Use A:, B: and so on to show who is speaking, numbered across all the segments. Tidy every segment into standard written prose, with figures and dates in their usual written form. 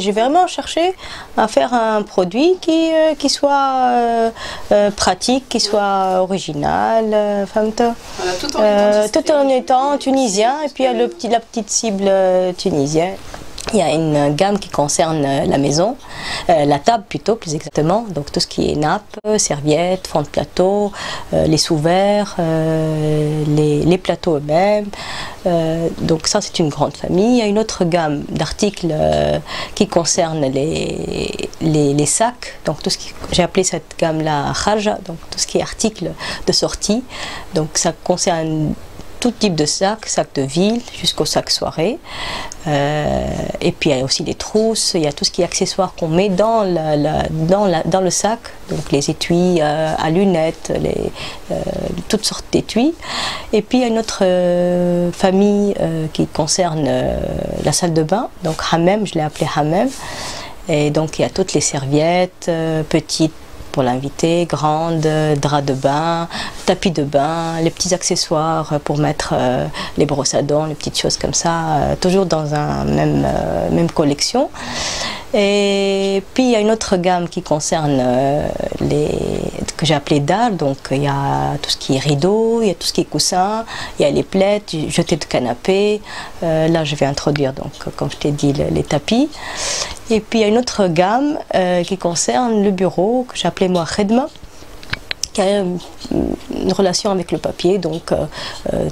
A: j'ai vraiment cherché à faire un produit qui soit pratique, qui soit original,
B: voilà,
A: tout en étant tunisien, et puis il y a la petite cible tunisienne. Il y a une gamme qui concerne la maison, la table plutôt, plus exactement, donc tout ce qui est nappes, serviettes, fond de plateau, les sous-verres, les plateaux eux-mêmes. Donc ça, c'est une grande famille. Il y a une autre gamme d'articles qui concerne les sacs, donc tout ce qui, j'ai appelé cette gamme-là Kharja, donc tout ce qui est articles de sortie. Donc ça concerne tout type de sac de ville jusqu'au sac soirée. Et puis il y a aussi les trousses, il y a tout ce qui est accessoires qu'on met dans le sac, donc les étuis à lunettes, toutes sortes d'étuis. Et puis il y a une autre famille qui concerne la salle de bain, donc hammam, je l'ai appelé hammam. Et donc il y a toutes les serviettes, petites, pour l'invité, grande, drap de bain, tapis de bain, les petits accessoires pour mettre les brosses à dents, les petites choses comme ça, toujours dans un même collection. Et puis il y a une autre gamme qui concerne que j'ai appelé dalle, donc il y a tout ce qui est rideau, il y a tout ce qui est coussin, il y a les plaids, jetés de canapé. Là je vais introduire, donc comme je t'ai dit, les tapis. Et puis il y a une autre gamme qui concerne le bureau, que j'ai appelé moi Khedma, qui a une relation avec le papier, donc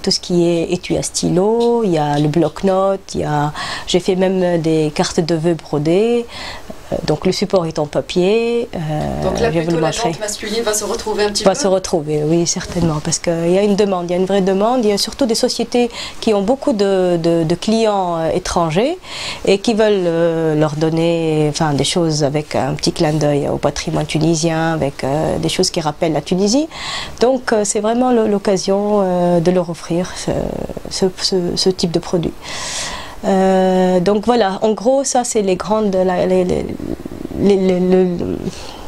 A: tout ce qui est étui à stylo, il y a le bloc-notes, j'ai fait même des cartes de vœux brodées. Donc le support est en papier.
B: Donc là, plutôt la gente masculine va se retrouver un petit peu.
A: Va se retrouver, oui, certainement, parce qu'il y a une demande, il y a une vraie demande. Il y a surtout des sociétés qui ont beaucoup de clients étrangers et qui veulent leur donner des choses avec un petit clin d'œil au patrimoine tunisien, avec des choses qui rappellent la Tunisie. Donc c'est vraiment l'occasion de leur offrir ce type de produit. Donc voilà, en gros, ça c'est les grandes,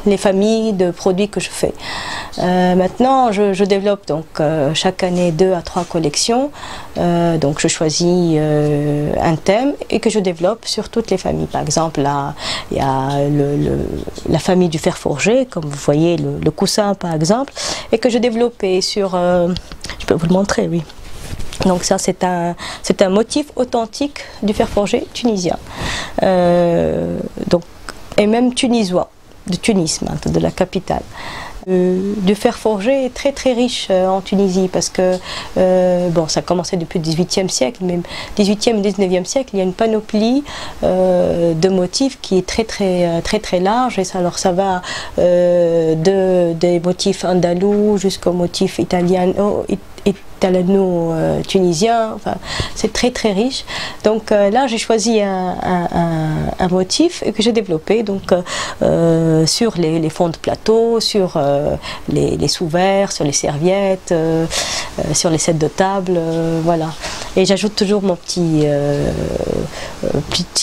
A: les familles de produits que je fais. Maintenant, je développe donc chaque année 2 à 3 collections. Donc je choisis un thème et que je développe sur toutes les familles. Par exemple, là, il y a la famille du fer forgé, comme vous voyez, le coussin par exemple, et que je développais sur, je peux vous le montrer, oui. Donc ça c'est un motif authentique du fer forgé tunisien, donc, et même tunisois, de Tunis, de la capitale. Du fer forgé est très très riche en Tunisie parce que bon, ça a commencé depuis le XVIIIe siècle, mais 18e et 19e siècle, il y a une panoplie de motifs qui est très large, et ça, alors ça va des motifs andalous jusqu'aux motifs italiano-tunisien, enfin, c'est très riche. Donc là j'ai choisi un motif que j'ai développé donc, sur les fonds de plateau, sur les sous-verres, sur les serviettes, sur les sets de table, voilà. Et j'ajoute toujours mon petit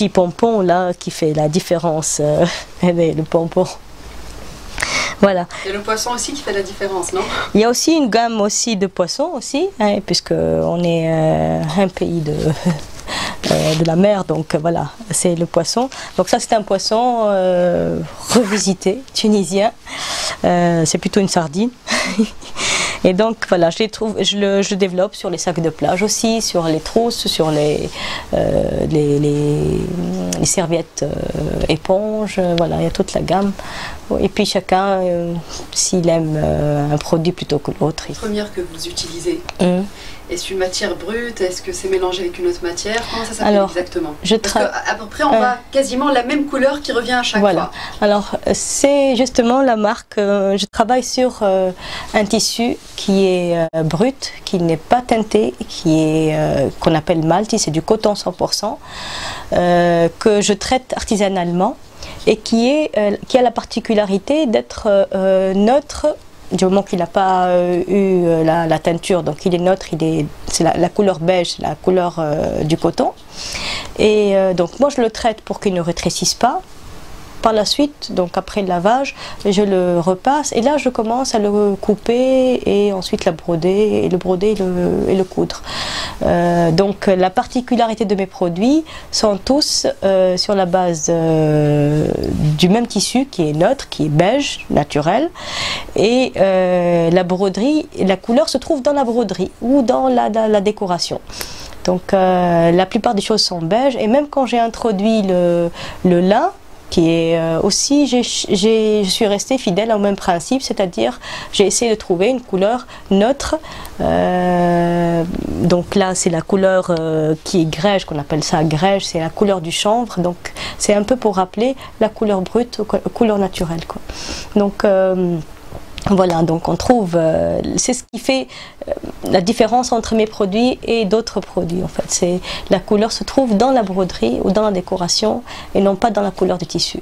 A: pompon là qui fait la différence, le pompon. Voilà.
B: Et le poisson aussi qui fait la différence, non?
A: Il y a aussi une gamme aussi de poissons aussi, hein, puisque on est un pays de la mer, donc voilà, c'est le poisson. Donc ça c'est un poisson revisité, tunisien, c'est plutôt une sardine. Et donc voilà, je développe sur les sacs de plage aussi, sur les trousses, sur les serviettes éponges, voilà, il y a toute la gamme. Et puis chacun, s'il aime un produit plutôt que l'autre.
B: La première que vous utilisez, est-ce une matière brute? Est-ce que c'est mélangé avec une autre matière? Comment ça s'appelle exactement? Parce qu'à peu près, on va quasiment la même couleur qui revient à chaque fois.
A: Alors, c'est justement la marque. Je travaille sur un tissu qui est brut, qui n'est pas teinté, qu'on appelle malti, c'est du coton 100%, que je traite artisanalement et qui a la particularité d'être neutre. Du moment qu'il n'a pas eu la teinture, donc il est neutre, c'est la couleur beige, c'est la couleur du coton. Et donc moi je le traite pour qu'il ne rétrécisse pas par la suite, donc après le lavage, je le repasse et là je commence à le couper et ensuite la broder et le broder et le coudre. Donc la particularité de mes produits sont tous sur la base du même tissu qui est neutre, qui est beige, naturel, et la broderie, la couleur se trouve dans la broderie ou dans la décoration. Donc la plupart des choses sont beiges et même quand j'ai introduit le lin, qui est aussi, je suis restée fidèle au même principe, c'est-à-dire j'ai essayé de trouver une couleur neutre. Donc là c'est la couleur qui est grège, qu'on appelle ça grège, c'est la couleur du chanvre, donc c'est un peu pour rappeler la couleur brute aux couleurs naturelles, quoi. Donc voilà, donc on trouve, c'est ce qui fait la différence entre mes produits et d'autres produits en fait. C'est la couleur se trouve dans la broderie ou dans la décoration et non pas dans la couleur du tissu.